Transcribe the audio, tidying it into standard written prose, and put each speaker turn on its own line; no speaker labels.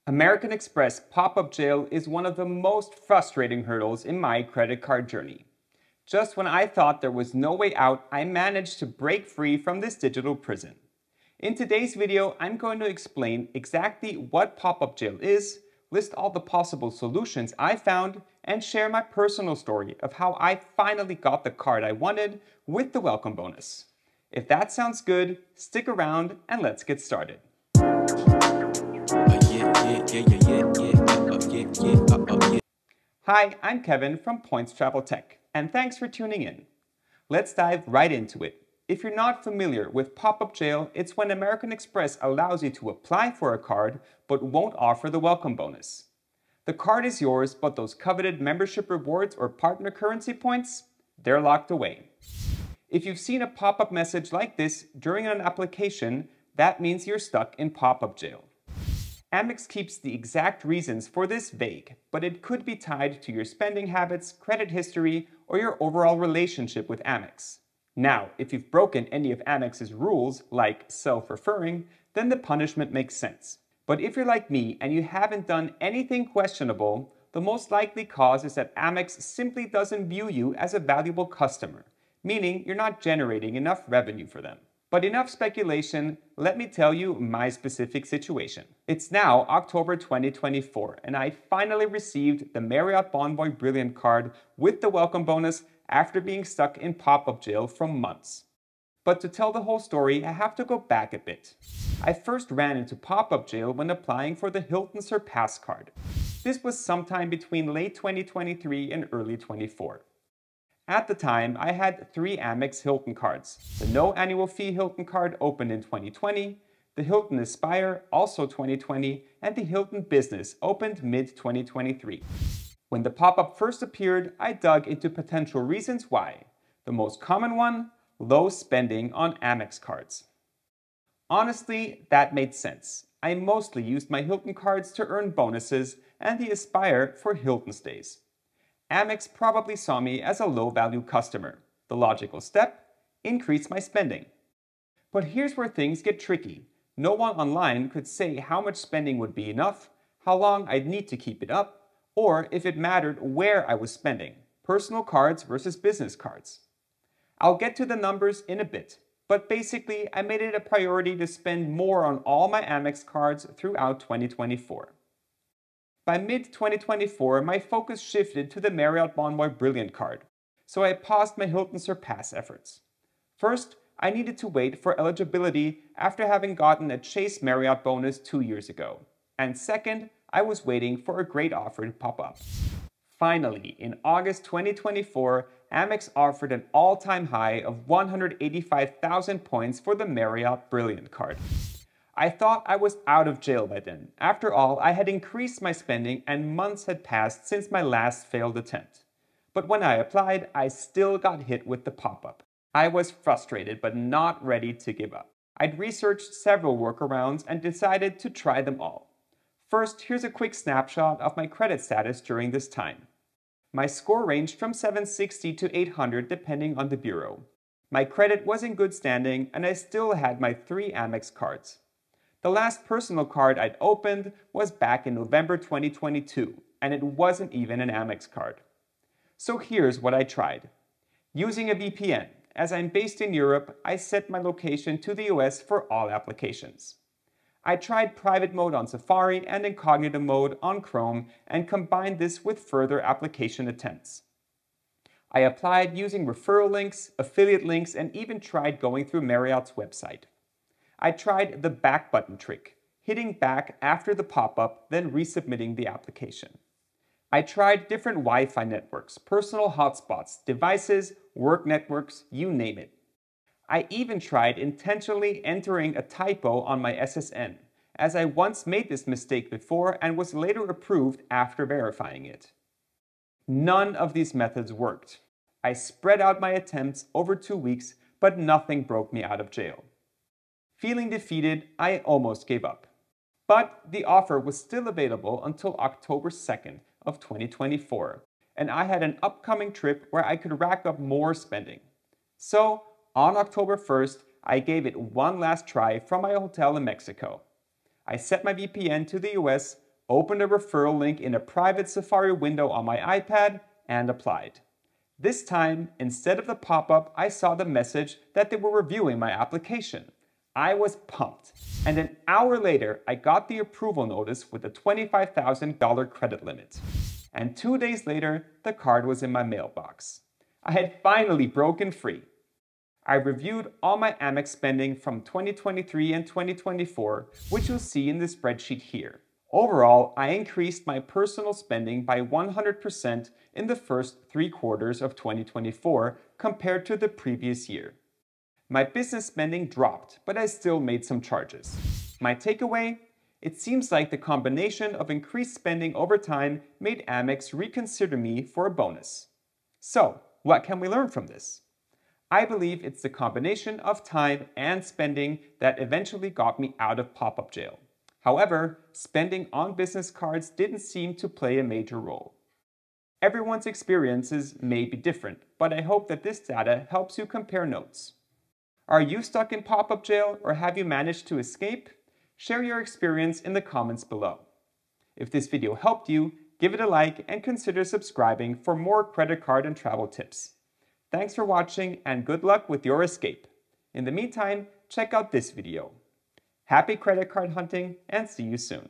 American Express pop-up jail is one of the most frustrating hurdles in my credit card journey. Just when I thought there was no way out, I managed to break free from this digital prison. In today's video, I'm going to explain exactly what pop-up jail is, list all the possible solutions I found, and share my personal story of how I finally got the card I wanted with the welcome bonus. If that sounds good, stick around and let's get started. Hi, I'm Kevin from Points Travel Tech, and thanks for tuning in. Let's dive right into it. If you're not familiar with pop-up jail, it's when American Express allows you to apply for a card but won't offer the welcome bonus. The card is yours, but those coveted membership rewards or partner currency points, they're locked away. If you've seen a pop-up message like this during an application, that means you're stuck in pop-up jail. Amex keeps the exact reasons for this vague, but it could be tied to your spending habits, credit history, or your overall relationship with Amex. Now, if you've broken any of Amex's rules, like self-referring, then the punishment makes sense. But if you're like me and you haven't done anything questionable, the most likely cause is that Amex simply doesn't view you as a valuable customer, meaning you're not generating enough revenue for them. But enough speculation, let me tell you my specific situation. It's now October 2024, and I finally received the Marriott Bonvoy Brilliant card with the welcome bonus after being stuck in pop-up jail for months. But to tell the whole story, I have to go back a bit. I first ran into pop-up jail when applying for the Hilton Surpass card. This was sometime between late 2023 and early 24. At the time, I had 3 Amex Hilton cards. The no annual fee Hilton card opened in 2020, the Hilton Aspire, also 2020, and the Hilton Business opened mid-2023. When the pop-up first appeared, I dug into potential reasons why. The most common one, low spending on Amex cards. Honestly, that made sense. I mostly used my Hilton cards to earn bonuses and the Aspire for Hilton stays. Amex probably saw me as a low-value customer. The logical step? Increase my spending. But here's where things get tricky. No one online could say how much spending would be enough, how long I'd need to keep it up, or if it mattered where I was spending, personal cards versus business cards. I'll get to the numbers in a bit, but basically I made it a priority to spend more on all my Amex cards throughout 2024. By mid-2024, my focus shifted to the Marriott Bonvoy Brilliant card, so I paused my Hilton Surpass efforts. First, I needed to wait for eligibility after having gotten a Chase Marriott bonus 2 years ago. And second, I was waiting for a great offer to pop up. Finally, in August 2024, Amex offered an all-time high of 185,000 points for the Marriott Brilliant card. I thought I was out of jail by then. After all, I had increased my spending and months had passed since my last failed attempt. But when I applied, I still got hit with the pop-up. I was frustrated but not ready to give up. I'd researched several workarounds and decided to try them all. First, here's a quick snapshot of my credit status during this time. My score ranged from 760 to 800 depending on the bureau. My credit was in good standing and I still had my 3 Amex cards. The last personal card I'd opened was back in November 2022, and it wasn't even an Amex card. So here's what I tried. Using a VPN, as I'm based in Europe, I set my location to the US for all applications. I tried private mode on Safari and incognito mode on Chrome and combined this with further application attempts. I applied using referral links, affiliate links, and even tried going through Marriott's website. I tried the back button trick, hitting back after the pop-up, then resubmitting the application. I tried different Wi-Fi networks, personal hotspots, devices, work networks, you name it. I even tried intentionally entering a typo on my SSN, as I once made this mistake before and was later approved after verifying it. None of these methods worked. I spread out my attempts over 2 weeks, but nothing broke me out of jail. Feeling defeated, I almost gave up. But the offer was still available until October 2nd of 2024, and I had an upcoming trip where I could rack up more spending. So, on October 1st, I gave it one last try from my hotel in Mexico. I set my VPN to the US, opened a referral link in a private Safari window on my iPad, and applied. This time, instead of the pop-up, I saw the message that they were reviewing my application. I was pumped, and an hour later, I got the approval notice with a $25,000 credit limit. And 2 days later, the card was in my mailbox. I had finally broken free. I reviewed all my Amex spending from 2023 and 2024, which you'll see in the spreadsheet here. Overall, I increased my personal spending by 100% in the first 3 quarters of 2024 compared to the previous year. My business spending dropped, but I still made some charges. My takeaway? It seems like the combination of increased spending over time made Amex reconsider me for a bonus. So, what can we learn from this? I believe it's the combination of time and spending that eventually got me out of pop-up jail. However, spending on business cards didn't seem to play a major role. Everyone's experiences may be different, but I hope that this data helps you compare notes. Are you stuck in pop-up jail or have you managed to escape? Share your experience in the comments below. If this video helped you, give it a like and consider subscribing for more credit card and travel tips. Thanks for watching and good luck with your escape. In the meantime, check out this video. Happy credit card hunting and see you soon.